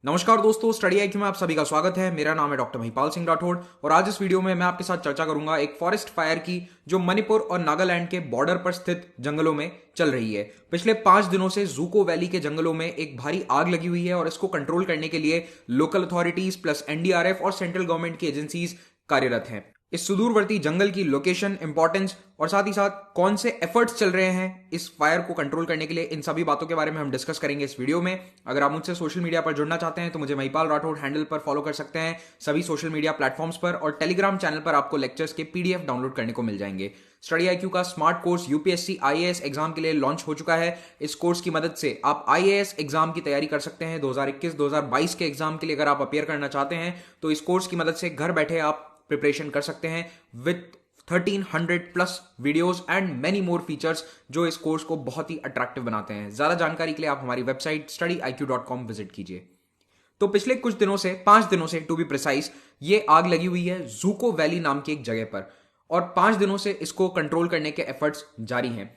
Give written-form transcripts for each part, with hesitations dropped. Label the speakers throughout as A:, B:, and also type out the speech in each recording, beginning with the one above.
A: नमस्कार दोस्तों, study IQ में आप सभी का स्वागत है। मेरा नाम है डॉक्टर महिपाल सिंह राठौड़ और आज इस वीडियो में मैं आपके साथ चर्चा करूंगा एक फॉरेस्ट फायर की जो मणिपुर और नागालैंड के बॉर्डर पर स्थित जंगलों में चल रही है। पिछले 5 दिनों से जूको वैली के जंगलों में एक भारी आग लगी हुई है और इसको कंट्रोल करने के लिए लोकल अथॉरिटीज प्लस एनडीआरएफ और सेंट्रल गवर्नमेंट की एजेंसीज कार्यरत हैं। इस सुदूरवर्ती जंगल की लोकेशन, इंपॉर्टेंस और साथ ही साथ कौन से एफर्ट्स चल रहे हैं इस फायर को कंट्रोल करने के लिए, इन सभी बातों के बारे में हम डिस्कस करेंगे इस वीडियो में। अगर आप मुझसे सोशल मीडिया पर जुड़ना चाहते हैं तो मुझे महिपाल राठौड़ हैंडल पर फॉलो कर सकते हैं सभी सोशल मीडिया प्लेटफॉर्म्स पर, और टेलीग्राम चैनल पर आपको लेक्चर्स के पीडीएफ डाउनलोड करने को मिल जाएंगे। स्टडी आईक्यू का smart course UPSC IAS exam के लिए लॉन्च हो चुका है। इस कोर्स की मदद से आप आईएएस एग्जाम की तैयारी कर सकते हैं। 2021-2022 के एग्जाम के लिए अगर आप अपियर करना चाहते हैं तो इस कोर्स की मदद से घर बैठे आप प्रिपरेशन कर सकते हैं with 1300 plus videos and many more features जो इस कोर्स को बहुत ही अट्रैक्टिव बनाते हैं। ज्यादा जानकारी के लिए आप हमारी वेबसाइट studiiq.com विजिट कीजिए। तो पिछले कुछ दिनों से, 5 दिनों से टू बी प्रिसाइज, ये आग लगी हुई है जूको वैली नाम की एक जगह पर और 5 दिनों से इसको कंट्रोल करने के एफर्ट्स जारी हैं।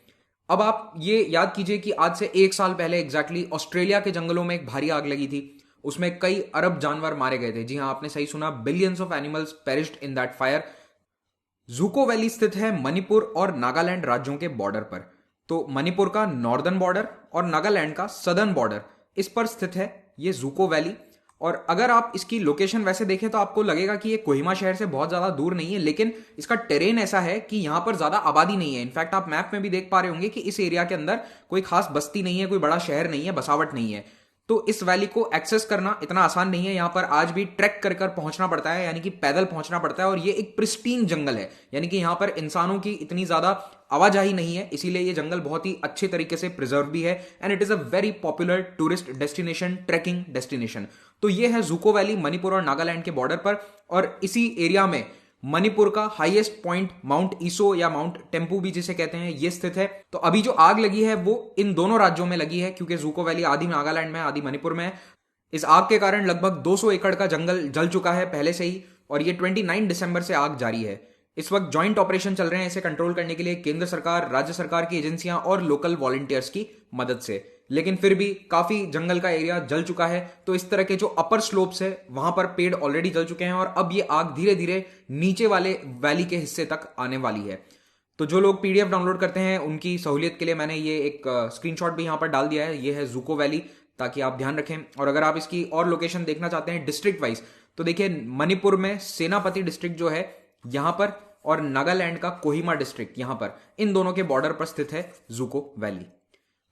A: अब आप ये याद कीजिए कि आज से 1 साल पहले एग्जैक्टली ऑस्ट्रेलिया के जंगलों में एक भारी आग लगी थी। उसमें कई अरब जानवर मारे गए थे। जी हां, आपने सही सुना, billions of animals perished in that fire. जूको वैली स्थित है मणिपुर और नागालैंड राज्यों के बॉर्डर पर। तो मणिपुर का नॉर्दर्न बॉर्डर और नागालैंड का सदर्न बॉर्डर, इस पर स्थित है ये जूको वैली। और अगर आप इसकी लोकेशन वैसे देखें तो आपको लगेगा कि ये कोहिमा शहर से बहुत ज्यादा दूर नहीं है, लेकिन इसका टेरेन ऐसा है कि यहां पर ज्यादा आबादी नहीं है। इनफैक्ट आप मैप में भी देख पा रहे होंगे कि इस एरिया के अंदर कोई खास बस्ती नहीं है, कोई बड़ा शहर नहीं है, बसावट नहीं है। तो इस वैली को एक्सेस करना इतना आसान नहीं है। यहां पर आज भी ट्रैक कर कर पहुंचना पड़ता है, यानी कि पैदल पहुंचना पड़ता है। और ये एक प्रिस्टीन जंगल है, यानी कि यहां पर इंसानों की इतनी ज्यादा आवाजाही नहीं है, इसीलिए ये जंगल बहुत ही अच्छे तरीके से प्रिजर्व भी है। And it is a very popular tourist destination, trekking destination. तो ये है जूको वैली मणिपुर और नागालैंड के बॉर्डर पर। और इसी एरिया में मणिपुर का हाईएस्ट पॉइंट माउंट ईसो या माउंट टेम्पू भी जिसे कहते हैं, ये स्थित है। तो अभी जो आग लगी है वो इन दोनों राज्यों में लगी है, क्योंकि जूको वैली आधी नागालैंड में, आधी मणिपुर में है। इस आग के कारण लगभग 200 एकड़ का जंगल जल चुका है पहले से ही, और ये 29 दिसंबर से आग जारी है। इस वक्त ज्वाइंट ऑपरेशन चल रहे हैं इसे कंट्रोल करने के लिए केंद्र सरकार, राज्य सरकार की एजेंसियां और लोकल वॉलंटियर्स की मदद से। लेकिन फिर भी काफी जंगल का एरिया जल चुका है। तो इस तरह के जो अपर स्लोप्स है वहां पर पेड़ ऑलरेडी जल चुके हैं और अब ये आग धीरे धीरे नीचे वाले वैली के हिस्से तक आने वाली है। तो जो लोग पीडीएफ डाउनलोड करते हैं उनकी सहूलियत के लिए मैंने ये एक स्क्रीनशॉट भी यहां पर डाल दिया है। ये है जूको वैली, ताकि आप ध्यान रखें। और अगर आप इसकी और लोकेशन देखना चाहते हैं डिस्ट्रिक्ट वाइज, तो देखिए मणिपुर में सेनापति डिस्ट्रिक्ट जो है यहां पर, और नागालैंड का कोहिमा डिस्ट्रिक्ट यहां पर, इन दोनों के बॉर्डर पर स्थित है जूको वैली।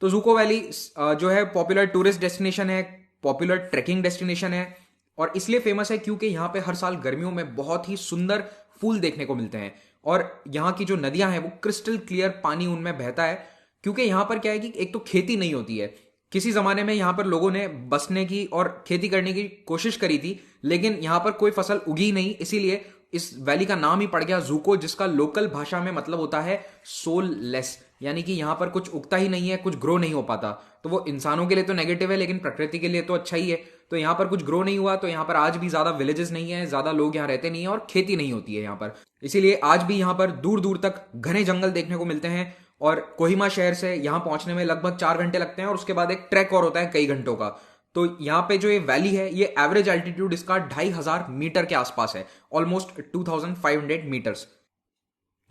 A: तो जूको वैली जो है पॉपुलर टूरिस्ट डेस्टिनेशन है, पॉपुलर ट्रैकिंग डेस्टिनेशन है, और इसलिए फेमस है क्योंकि यहां पे हर साल गर्मियों में बहुत ही सुंदर फूल देखने को मिलते हैं। और यहां की जो नदियां हैं वो क्रिस्टल क्लियर पानी उनमें बहता है, क्योंकि यहां पर क्या है कि एक तो खेती नहीं होती है। किसी जमाने में यहां पर लोगों ने बसने की और खेती करने की कोशिश करी थी, लेकिन यहां पर कोई फसल उगी नहीं, इसीलिए इस वैली का नाम ही पड़ गया जूको, जिसका लोकल भाषा में मतलब होता है सोल लेस, यानी कि यहां पर कुछ उगता ही नहीं है, कुछ ग्रो नहीं हो पाता। तो वो इंसानों के लिए तो नेगेटिव है, लेकिन प्रकृति के लिए तो अच्छा ही है। तो यहां पर कुछ ग्रो नहीं हुआ, तो यहां पर आज भी ज्यादा विलेजेस नहीं है, ज्यादा लोग यहां रहते नहीं है और खेती नहीं होती है यहां पर। इसीलिए आज भी यहां पर दूर दूर तक घने जंगल देखने को मिलते हैं। और कोहिमा शहर से यहां पहुंचने में लगभग 4 घंटे लगते हैं, और उसके बाद एक ट्रैक और होता है कई घंटों का। तो यहां पे जो ये वैली है, ये एवरेज एल्टीट्यूड इसका 2500 मीटर के आसपास है, ऑलमोस्ट 2500 मीटर्स।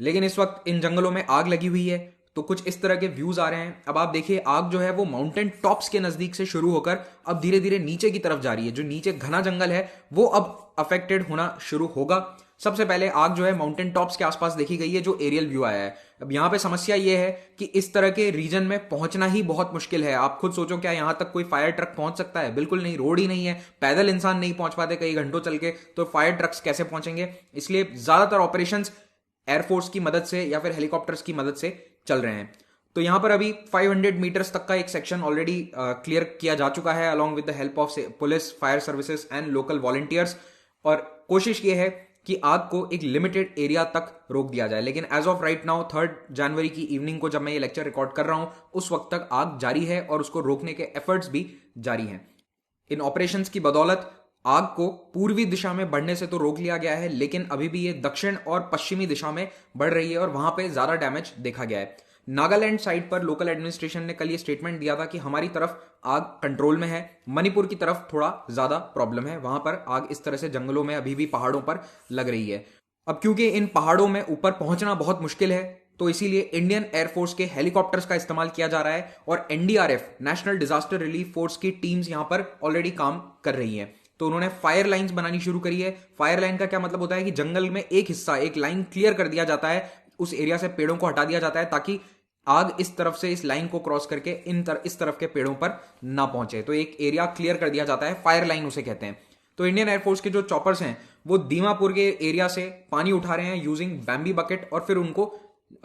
A: लेकिन इस वक्त इन जंगलों में आग लगी हुई है, तो कुछ इस तरह के व्यूज आ रहे हैं। अब आप देखिए, आग जो है वो माउंटेन टॉप्स के नजदीक से शुरू होकर अब धीरे धीरे नीचे की तरफ जा रही है। जो नीचे घना जंगल है वो अब अफेक्टेड होना शुरू होगा। सबसे पहले आग जो है माउंटेन टॉप्स के आसपास देखी गई है, जो एरियल व्यू आया है। अब यहां पे समस्या ये है कि इस तरह के रीजन में पहुंचना ही बहुत मुश्किल है। आप खुद सोचो, क्या यहां तक कोई फायर ट्रक पहुंच सकता है? बिल्कुल नहीं, रोड ही नहीं है, पैदल इंसान नहीं पहुंच पाते कई घंटों चल के, तो फायर ट्रक्स कैसे पहुंचेंगे? इसलिए ज्यादातर ऑपरेशंस एयरफोर्स की मदद से या फिर हेलीकॉप्टर्स की मदद से चल रहे हैं। तो यहां पर अभी 500 मीटर्स तक का एक सेक्शन ऑलरेडी क्लियर किया जा चुका है, along with the help of police, fire services and local volunteers. और कोशिश ये है कि आग को एक लिमिटेड एरिया तक रोक दिया जाए। लेकिन एज ऑफ राइट नाउ 3 जनवरी की इवनिंग को जब मैं ये लेक्चर रिकॉर्ड कर रहा हूं, उस वक्त तक आग जारी है और उसको रोकने के एफर्ट्स भी जारी हैं। इन ऑपरेशंस की बदौलत आग को पूर्वी दिशा में बढ़ने से तो रोक लिया गया है, लेकिन अभी भी ये दक्षिण और पश्चिमी दिशा में बढ़ रही है और वहां पे ज्यादा डैमेज देखा गया है। नागालैंड साइड पर लोकल एडमिनिस्ट्रेशन ने कल ये स्टेटमेंट दिया था कि हमारी तरफ आग कंट्रोल में है, मणिपुर की तरफ थोड़ा ज्यादा प्रॉब्लम है, वहां पर आग इस तरह से जंगलों में अभी भी पहाड़ों पर लग रही है। अब क्योंकि इन पहाड़ों में ऊपर पहुंचना बहुत मुश्किल है, तो इसीलिए इंडियन एयरफोर्स के हेलीकॉप्टर्स का इस्तेमाल किया जा रहा है और NDRF national disaster relief force की टीम्स यहां पर ऑलरेडी काम कर रही हैं। तो उन्होंने फायर लाइंस बनानी शुरू करी है। फायर लाइन का क्या मतलब होता है कि जंगल में एक हिस्सा, एक लाइन क्लियर कर दिया जाता है, उस एरिया से पेड़ों को हटा दिया जाता है ताकि आग इस तरफ से इस लाइन को क्रॉस करके इस तरफ के पेड़ों पर ना पहुंचे। तो एक एरिया क्लियर कर दिया जाता है, फायर लाइन उसे कहते हैं। तो इंडियन एयरफोर्स के जो चॉपर्स हैं वो दीमापुर के एरिया से पानी उठा रहे हैं यूजिंग बैम्बी बकेट और फिर उनको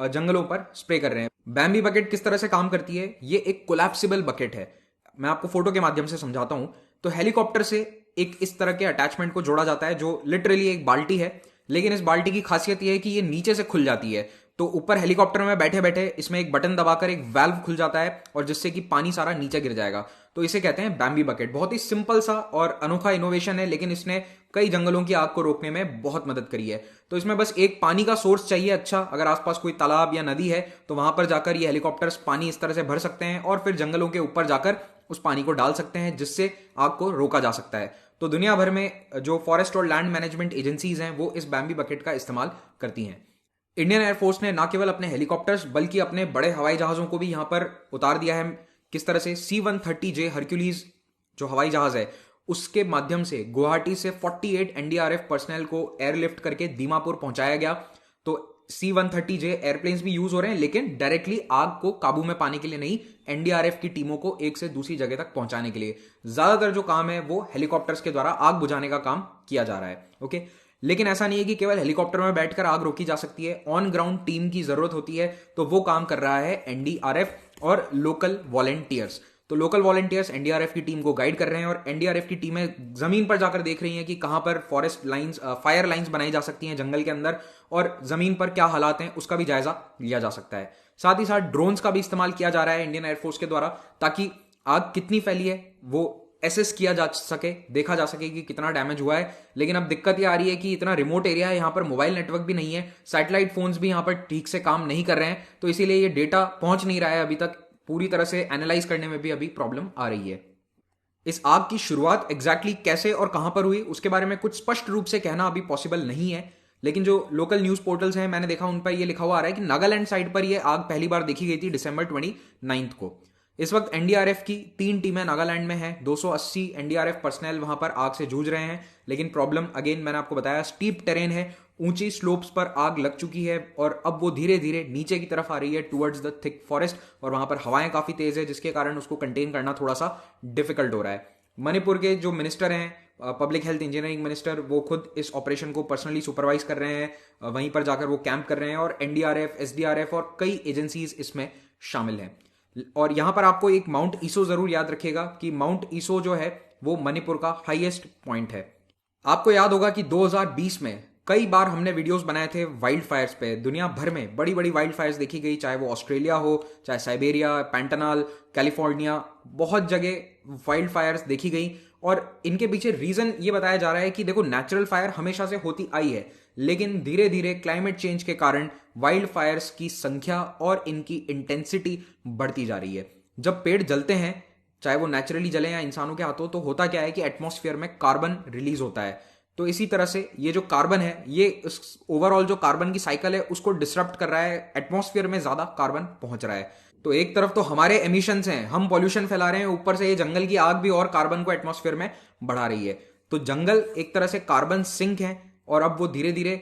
A: जंगलों पर स्प्रे कर रहे हैं। बैम्बी बकेट किस तरह से काम करती है? ये एक कोलैप्सिबल बकेट है, मैं आपको फोटो के माध्यम से समझाता हूं। तो हेलीकॉप्टर से एक इस तरह के अटैचमेंट को जोड़ा जाता है जो लिटरली एक बाल्टी है, लेकिन इस बाल्टी की खासियत यह है कि ये नीचे से खुल जाती है। तो ऊपर हेलीकॉप्टर में बैठे बैठे इसमें एक बटन दबाकर एक वाल्व खुल जाता है और जिससे कि पानी सारा नीचे गिर जाएगा। तो इसे कहते हैं बैम्बी बकेट। बहुत ही सिंपल सा और अनोखा इनोवेशन है, लेकिन इसने कई जंगलों की आग को रोकने में बहुत मदद करी है। तो इसमें बस एक पानी का सोर्स चाहिए अच्छा, अगर आसपास कोई तालाब या नदी है तो वहां पर जाकर ये हेलीकॉप्टर्स पानी इस तरह से भर सकते हैं और फिर जंगलों के ऊपर जाकर उस पानी को डाल सकते हैं, जिससे आग को रोका जा सकता है। तो दुनिया भर में जो फॉरेस्ट और लैंड मैनेजमेंट एजेंसीज हैं वो इस बैम्बी बकेट का इस्तेमाल करती हैं। इंडियन एयरफोर्स ने न केवल अपने हेलीकॉप्टर्स बल्कि अपने बड़े हवाई जहाजों को भी यहां पर उतार दिया है। किस तरह से? C-130J हरक्यूलीज जो हवाई जहाज है उसके माध्यम से गुवाहाटी से 48 एनडीआरएफ पर्सनल को एयरलिफ्ट करके दीमापुर पहुंचाया गया। तो C-130J एयरप्लेन्स भी यूज हो रहे हैं, लेकिन डायरेक्टली आग को काबू में पाने के लिए नहीं, एनडीआरएफ की टीमों को एक से दूसरी जगह तक पहुंचाने के लिए। ज्यादातर जो काम है वो हेलीकॉप्टर्स के द्वारा आग बुझाने का काम किया जा रहा है। ओके, लेकिन ऐसा नहीं है कि केवल हेलीकॉप्टर में बैठकर आग रोकी जा सकती है, ऑन ग्राउंड टीम की जरूरत होती है। तो वो काम कर रहा है एनडीआरएफ और लोकल वॉलेंटियर्स। तो लोकल वॉलेंटियर्स एनडीआरएफ की टीम को गाइड कर रहे हैं और एनडीआरएफ की टीमें जमीन पर जाकर देख रही हैं कि कहां पर फॉरेस्ट लाइंस, फायर लाइंस बनाई जा सकती हैं जंगल के अंदर, और जमीन पर क्या हालात हैं उसका भी जायजा लिया जा सकता है। साथ ही साथ ड्रोन्स का भी इस्तेमाल किया जा रहा है इंडियन एयरफोर्स के द्वारा, ताकि आग कितनी फैली है वो एसेस किया जा सके, देखा जा सके कि कितना डैमेज हुआ है। लेकिन अब दिक्कत ये आ रही है कि इतना रिमोट एरिया है, यहाँ पर मोबाइल नेटवर्क भी नहीं है, सैटेलाइट फोन्स भी यहाँ पर ठीक से काम नहीं कर रहे हैं, तो इसीलिए ये डेटा पहुंच नहीं रहा है अभी तक, पूरी तरह से एनालाइज करने में भी अभी प्रॉब्लम आ रही है। इस आग की शुरुआत एग्जैक्टली कैसे और कहां पर हुई उसके बारे में कुछ स्पष्ट रूप से कहना अभी पॉसिबल नहीं है, लेकिन जो लोकल न्यूज पोर्टल्स हैं मैंने देखा उन पर यह लिखा हुआ आ रहा है कि नागालैंड साइड पर यह आग पहली बार देखी गई थी December 29 को। इस वक्त एनडीआरएफ की 3 टीमें नागालैंड में हैं, 280 एनडीआरएफ पर्सनल वहां पर आग से जूझ रहे हैं। लेकिन प्रॉब्लम अगेन मैंने आपको बताया, स्टीप टेरेन है, ऊंची स्लोप्स पर आग लग चुकी है और अब वो धीरे धीरे नीचे की तरफ आ रही है टुवर्ड्स द थिक फॉरेस्ट, और वहां पर हवाएं काफी तेज है जिसके कारण उसको कंटेन करना थोड़ा सा डिफिकल्ट हो रहा है। मणिपुर के जो मिनिस्टर हैं, पब्लिक हेल्थ इंजीनियरिंग मिनिस्टर, वो खुद इस ऑपरेशन को पर्सनली सुपरवाइज कर रहे हैं, वहीं पर जाकर वो कैंप कर रहे हैं, और एनडीआरएफ, एसडीआरएफ और कई एजेंसीज इसमें शामिल हैं। और यहां पर आपको एक माउंट ईसो जरूर याद रखिएगा कि माउंट ईसो जो है वो मणिपुर का हाईएस्ट पॉइंट है। आपको याद होगा कि 2020 में कई बार हमने वीडियोस बनाए थे वाइल्ड फायर्स पे। दुनिया भर में बड़ी बड़ी वाइल्ड फायर्स देखी गई, चाहे वो ऑस्ट्रेलिया हो, चाहे साइबेरिया, पैंटानाल, कैलिफोर्निया, बहुत जगह वाइल्ड फायर्स देखी गई। और इनके पीछे रीजन ये बताया जा रहा है कि देखो, नेचुरल फायर हमेशा से होती आई है, लेकिन धीरे धीरे क्लाइमेट चेंज के कारण वाइल्ड फायर्स की संख्या और इनकी इंटेंसिटी बढ़ती जा रही है। जब पेड़ जलते हैं, चाहे वो नेचुरली जले या इंसानों के हाथों, तो होता क्या है कि एटमॉस्फेयर में कार्बन रिलीज होता है। तो इसी तरह से ये जो कार्बन है, ये ओवरऑल जो कार्बन की साइकिल है उसको डिसरप्ट कर रहा है, एटमॉस्फेयर में ज्यादा कार्बन पहुंच रहा है। तो एक तरफ तो हमारे एमिशंस हैं, हम पॉल्यूशन फैला रहे हैं, ऊपर से ये जंगल की आग भी और कार्बन को एटमॉस्फेयर में बढ़ा रही है। तो जंगल एक तरह से कार्बन सिंक है और अब वो धीरे धीरे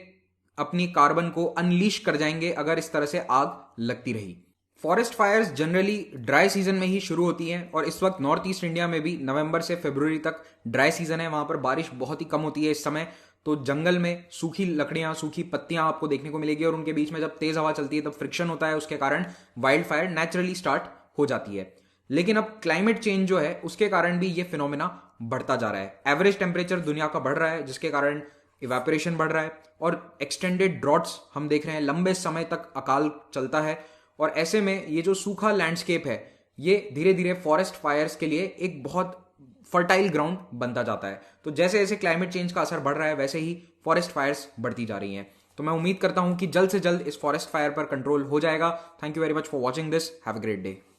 A: अपनी कार्बन को अनलीश कर जाएंगे अगर इस तरह से आग लगती रही। Forest fires generally dry season में ही शुरू होती हैं और इस वक्त नॉर्थ ईस्ट इंडिया में भी नवंबर से फरवरी तक ड्राई सीजन है, वहां पर बारिश बहुत ही कम होती है इस समय। तो जंगल में सूखी लकड़ियां, सूखी पत्तियां आपको देखने को मिलेगी और उनके बीच में जब तेज हवा चलती है तब फ्रिक्शन होता है, उसके कारण वाइल्ड फायर नेचुरली स्टार्ट हो जाती है। लेकिन अब क्लाइमेट चेंज जो है उसके कारण भी ये फिनोमिना बढ़ता जा रहा है। एवरेज टेम्परेचर दुनिया का बढ़ रहा है जिसके कारण इवेपोरेशन बढ़ रहा है और एक्सटेंडेड ड्रॉट्स हम देख रहे हैं, लंबे समय तक अकाल चलता है। और ऐसे में ये जो सूखा लैंडस्केप है ये धीरे धीरे फॉरेस्ट फायर्स के लिए एक बहुत फर्टाइल ग्राउंड बनता जाता है। तो जैसे जैसे क्लाइमेट चेंज का असर बढ़ रहा है वैसे ही फॉरेस्ट फायर्स बढ़ती जा रही हैं। तो मैं उम्मीद करता हूं कि जल्द से जल्द इस फॉरेस्ट फायर पर कंट्रोल हो जाएगा। Thank you very much for watching this. Have a great day.